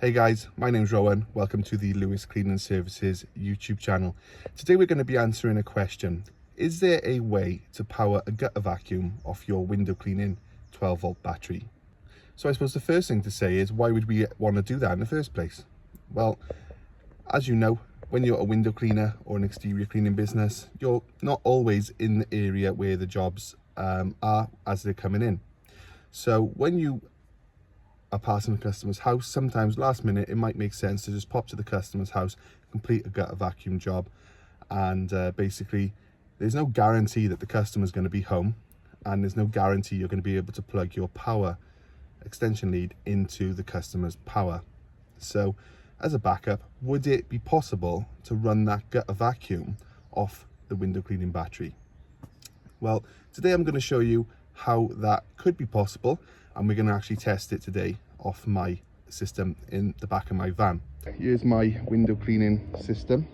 Hey guys, my name's Rowan. Welcome to the Lewis Cleaning Services YouTube channel. Today we're going to be answering a question. Is there a way to power a gutter vacuum off your window cleaning 12 volt battery? So I suppose the first thing to say is, why would we want to do that in the first place? Well, as you know, when you're a window cleaner or an exterior cleaning business, you're not always in the area where the jobs are as they're coming in. So when you are passing a customer's house, sometimes last minute it might make sense to just pop to the customer's house, complete a gutter vacuum job, and basically there's no guarantee that the customer's going to be home, and there's no guarantee you're going to be able to plug your power extension lead into the customer's power. So as a backup, would it be possible to run that gutter vacuum off the window cleaning battery? Well, today I'm going to show you how that could be possible, and we're going to actually test it today off my system in the back of my van. Here's my window cleaning system.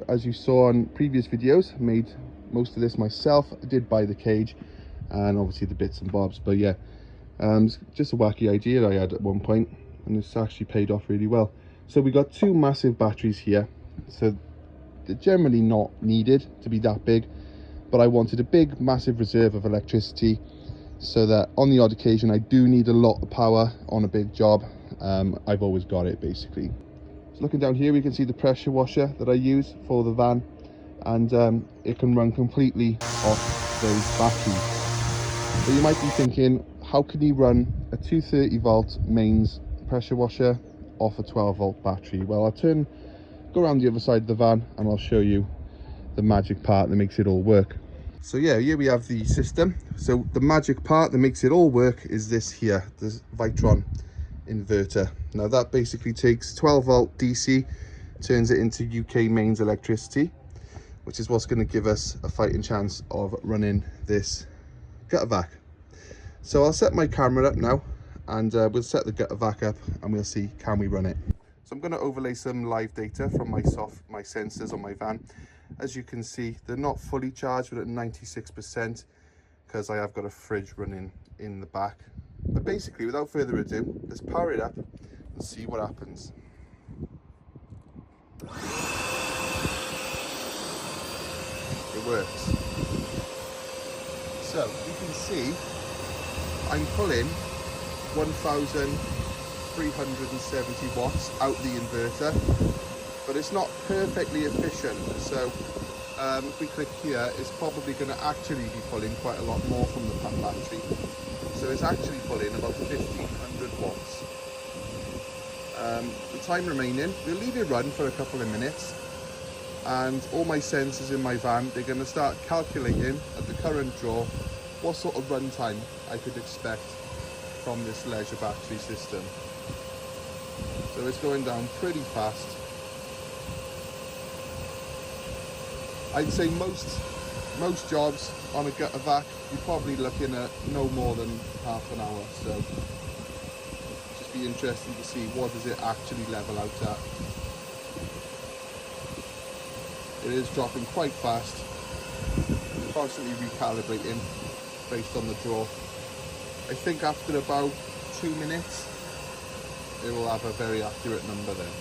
As you saw on previous videos, I made most of this myself. I did buy the cage and obviously the bits and bobs, but yeah, just a wacky idea I had at one point, and it's actually paid off really well. So we got two massive batteries here, so they're generally not needed to be that big, but I wanted a big massive reserve of electricity so that on the odd occasion I do need a lot of power on a big job. I've always got it basically. So looking down here, we can see the pressure washer that I use for the van, and it can run completely off those batteries. So you might be thinking, how can you run a 230 volt mains pressure washer off a 12 volt battery? Well, I'll go around the other side of the van and I'll show you the magic part that makes it all work. So yeah, here we have the system. So the magic part that makes it all work is this here, this Vitron inverter. Now that basically takes 12 volt DC, turns it into UK mains electricity, which is what's going to give us a fighting chance of running this gutter vac. So I'll set my camera up now, and we'll set the gutter vac up and we'll see, can we run it. So I'm going to overlay some live data from my sensors on my van. As you can see, they're not fully charged, but at 96%, because I have got a fridge running in the back. But basically, without further ado, let's power it up and see what happens. It works. So you can see I'm pulling 1,370 watts out the inverter, but it's not perfectly efficient. So if we click here, it's probably going to actually be pulling quite a lot more from the battery. So it's actually pulling about 1,500 watts. The time remaining, we'll leave it run for a couple of minutes, and all my sensors in my van, they're going to start calculating at the current draw what sort of run time I could expect from this leisure battery system. So it's going down pretty fast. I'd say most jobs on a gutter vac, you're probably looking at no more than half an hour. So just be interesting to see, what does it actually level out at. It is dropping quite fast, constantly recalibrating based on the draw. I think after about 2 minutes, it will have a very accurate number then.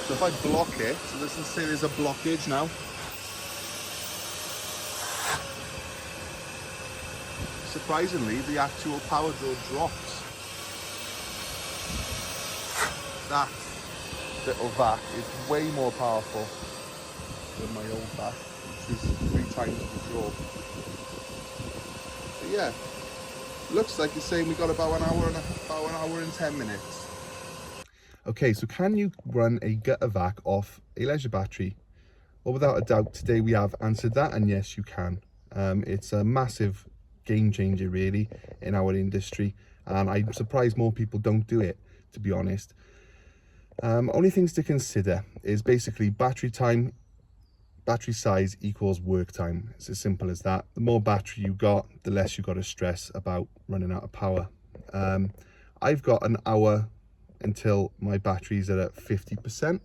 So if I block it, so let's say there's a blockage now. Surprisingly, the actual power draw drops. That little vac is way more powerful than my old vac, which is 3 times the draw. But yeah, looks like it's saying we got about an hour and 10 minutes. Okay, so can you run a gutter vac off a leisure battery? Well, without a doubt, today we have answered that, and yes, you can. It's a massive game changer really in our industry, and I'm surprised more people don't do it, to be honest. Only things to consider is basically battery size equals work time. It's as simple as that. The more battery you got, the less you got to stress about running out of power. I've got an hour until my batteries are at 50%.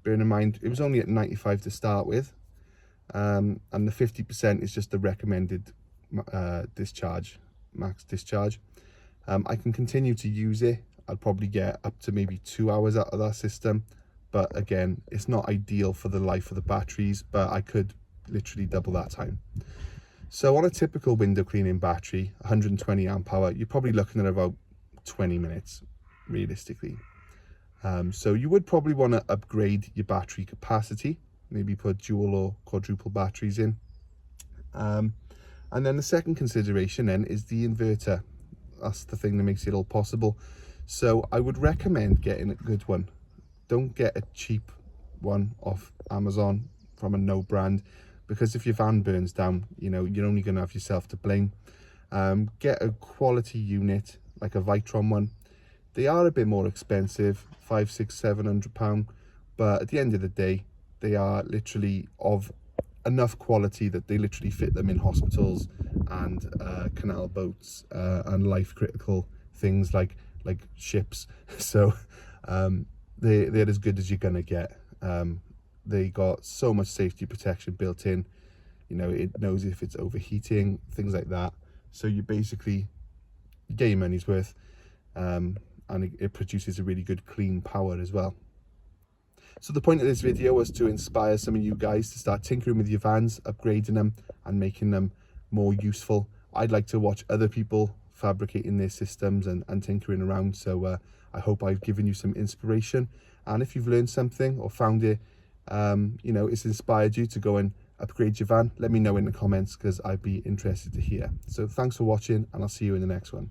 bearing in mind it was only at 95 to start with, and the 50% is just the recommended discharge, max discharge. I can continue to use it. I'll probably get up to maybe 2 hours out of that system, but again, it's not ideal for the life of the batteries, but I could literally double that time. So on a typical window cleaning battery, 120 amp hour, you're probably looking at about 20 minutes realistically. So you would probably want to upgrade your battery capacity, maybe put dual or quadruple batteries in. And then the second consideration then is the inverter. That's the thing that makes it all possible. So I would recommend getting a good one. Don't get a cheap one off Amazon from a no brand, because if your van burns down, you know, you're only going to have yourself to blame. Get a quality unit like a Vitron one. They are a bit more expensive, £500, £600, £700, but at the end of the day, they are literally of enough quality that they literally fit them in hospitals and canal boats and life critical things like ships. So they're as good as you're gonna get. They got so much safety protection built in. You know, it knows if it's overheating, things like that. So you basically get your money's worth, and it produces a really good clean power as well. So the point of this video was to inspire some of you guys to start tinkering with your vans, upgrading them and making them more useful. I'd like to watch other people fabricating their systems and tinkering around. So I hope I've given you some inspiration. And if you've learned something or found it, you know, it's inspired you to go and upgrade your van, let me know in the comments, because I'd be interested to hear. So thanks for watching, and I'll see you in the next one.